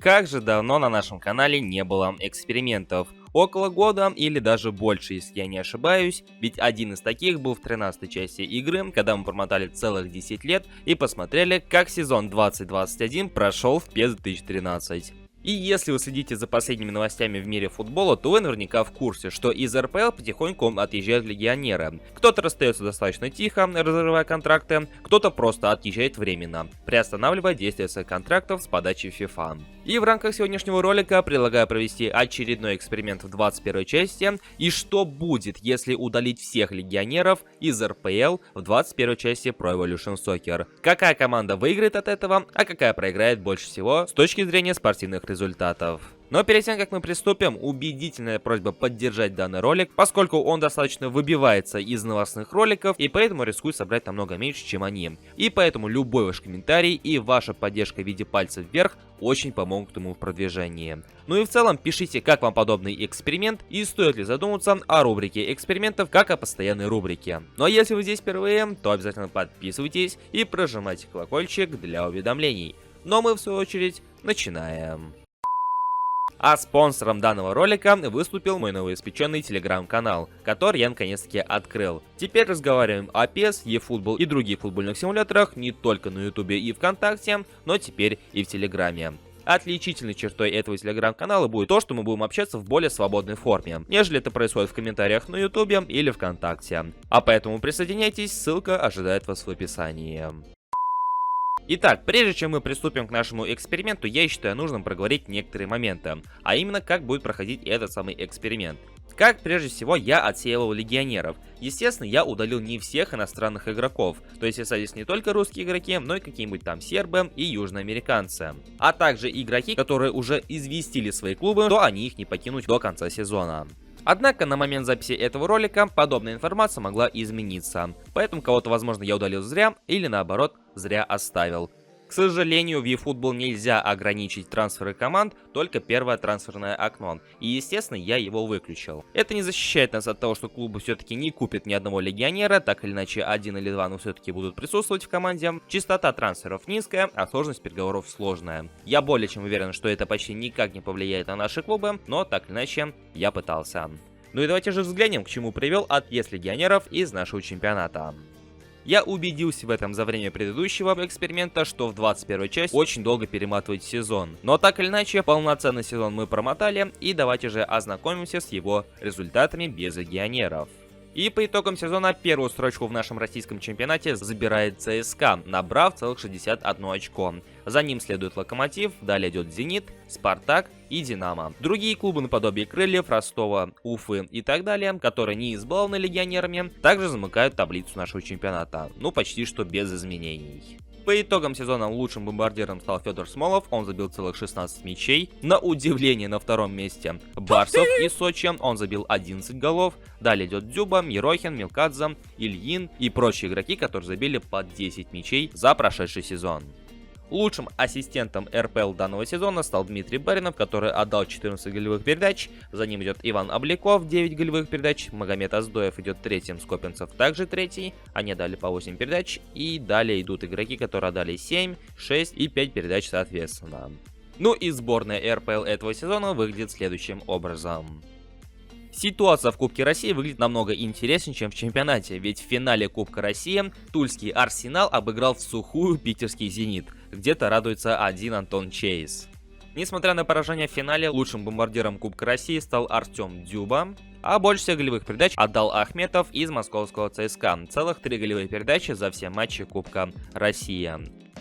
Как же давно на нашем канале не было экспериментов. Около года или даже больше, если я не ошибаюсь, ведь один из таких был в 13-й части игры, когда мы промотали целых 10 лет и посмотрели, как сезон 2021 прошел в PES 2013. И если вы следите за последними новостями в мире футбола, то вы наверняка в курсе, что из РПЛ потихоньку отъезжают легионеры. Кто-то расстается достаточно тихо, разрывая контракты, кто-то просто отъезжает временно, приостанавливая действие своих контрактов с подачи FIFA. И в рамках сегодняшнего ролика предлагаю провести очередной эксперимент в 21 части, и что будет, если удалить всех легионеров из РПЛ в 21 части Pro Evolution Soccer. Какая команда выиграет от этого, а какая проиграет больше всего с точки зрения спортивных результатов. Но перед тем, как мы приступим, убедительная просьба поддержать данный ролик, поскольку он достаточно выбивается из новостных роликов, и поэтому рискую собрать намного меньше, чем они. И поэтому любой ваш комментарий и ваша поддержка в виде пальцев вверх очень помогут ему в продвижении. Ну и в целом, пишите, как вам подобный эксперимент, и стоит ли задуматься о рубрике экспериментов, как о постоянной рубрике. Ну а если вы здесь впервые, то обязательно подписывайтесь и прожимайте колокольчик для уведомлений. Но мы в свою очередь начинаем. А спонсором данного ролика выступил мой новоиспеченный телеграм-канал, который я наконец-таки открыл. Теперь разговариваем о PES, eFootball и других футбольных симуляторах не только на ютубе и ВКонтакте, но теперь и в телеграме. Отличительной чертой этого телеграм-канала будет то, что мы будем общаться в более свободной форме, нежели это происходит в комментариях на ютубе или ВКонтакте. А поэтому присоединяйтесь, ссылка ожидает вас в описании. Итак, прежде чем мы приступим к нашему эксперименту, я считаю нужным проговорить некоторые моменты, а именно как будет проходить этот самый эксперимент. Как прежде всего я отсеивал легионеров. Естественно, я удалил не всех иностранных игроков, то есть остались не только русские игроки, но и какие-нибудь там сербы и южноамериканцы. А также игроки, которые уже известили свои клубы, что они их не покинут до конца сезона. Однако на момент записи этого ролика подобная информация могла измениться, поэтому кого-то, возможно, я удалил зря или наоборот зря оставил. К сожалению, в eFootball нельзя ограничить трансферы команд, только первое трансферное окно, и естественно я его выключил. Это не защищает нас от того, что клубы все-таки не купят ни одного легионера, так или иначе один или два, но все-таки будут присутствовать в команде. Частота трансферов низкая, а сложность переговоров сложная. Я более чем уверен, что это почти никак не повлияет на наши клубы, но так или иначе я пытался. Ну и давайте же взглянем, к чему привел отъезд легионеров из нашего чемпионата. Я убедился в этом за время предыдущего эксперимента, что в 21 часть очень долго перематывать сезон. Но так или иначе, полноценный сезон мы промотали, и давайте же ознакомимся с его результатами без легионеров. И по итогам сезона первую строчку в нашем российском чемпионате забирает ЦСКА, набрав целых 61 очко. За ним следует Локомотив, далее идет Зенит, Спартак и Динамо. Другие клубы наподобие Крыльев, Ростова, Уфы и так далее, которые не избалованы легионерами, также замыкают таблицу нашего чемпионата. Ну почти что без изменений. По итогам сезона лучшим бомбардиром стал Федор Смолов, он забил целых 16 мячей. На удивление на втором месте Барсов из Сочи, он забил 11 голов. Далее идет Дзюба, Ерохин, Милкадзе, Ильин и прочие игроки, которые забили по 10 мячей за прошедший сезон. Лучшим ассистентом РПЛ данного сезона стал Дмитрий Баринов, который отдал 14 голевых передач. За ним идет Иван Обляков, 9 голевых передач. Магомед Аздоев идет третьим, Скопинцев также третий. Они дали по 8 передач. И далее идут игроки, которые отдали 7, 6 и 5 передач соответственно. Ну и сборная РПЛ этого сезона выглядит следующим образом. Ситуация в Кубке России выглядит намного интереснее, чем в чемпионате, ведь в финале Кубка России тульский Арсенал обыграл в сухую питерский Зенит. Где-то радуется один Антон Чейз. Несмотря на поражение в финале, лучшим бомбардиром Кубка России стал Артем Дзюба, а больше всех голевых передач отдал Ахметов из московского ЦСКА. Целых 3 голевые передачи за все матчи Кубка России.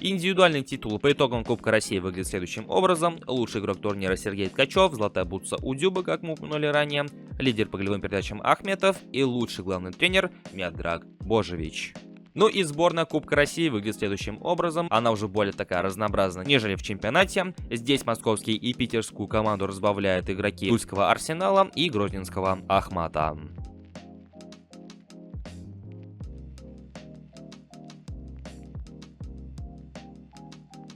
Индивидуальный титул по итогам Кубка России выглядит следующим образом. Лучший игрок турнира Сергей Ткачев, золотая бутса у Дзюбы, как мы упомянули ранее, лидер по голевым передачам Ахметов и лучший главный тренер Миодраг Божевич. Ну и сборная Кубка России выглядит следующим образом. Она уже более такая разнообразная, нежели в чемпионате. Здесь московский и питерскую команду разбавляют игроки тульского Арсенала и грозненского Ахмата.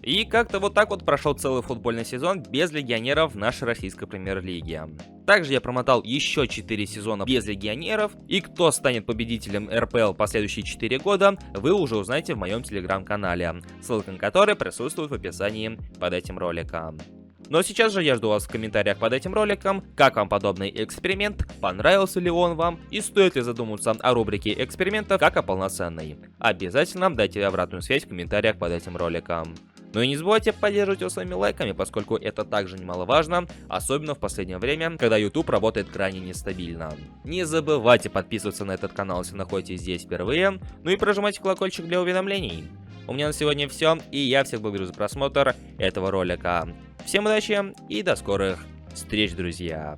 И как-то вот так вот прошел целый футбольный сезон без легионеров в нашей российской премьер-лиге. Также я промотал еще 4 сезона без легионеров, и кто станет победителем РПЛ последующие 4 года, вы уже узнаете в моем телеграм-канале, ссылка на который присутствует в описании под этим роликом. Но сейчас же я жду вас в комментариях под этим роликом, как вам подобный эксперимент, понравился ли он вам и стоит ли задуматься о рубрике экспериментов как о полноценной. Обязательно дайте обратную связь в комментариях под этим роликом. Ну и не забывайте поддерживать его своими лайками, поскольку это также немаловажно, особенно в последнее время, когда YouTube работает крайне нестабильно. Не забывайте подписываться на этот канал, если находитесь здесь впервые, ну и прожимайте колокольчик для уведомлений. У меня на сегодня все, и я всех благодарю за просмотр этого ролика. Всем удачи и до скорых встреч, друзья!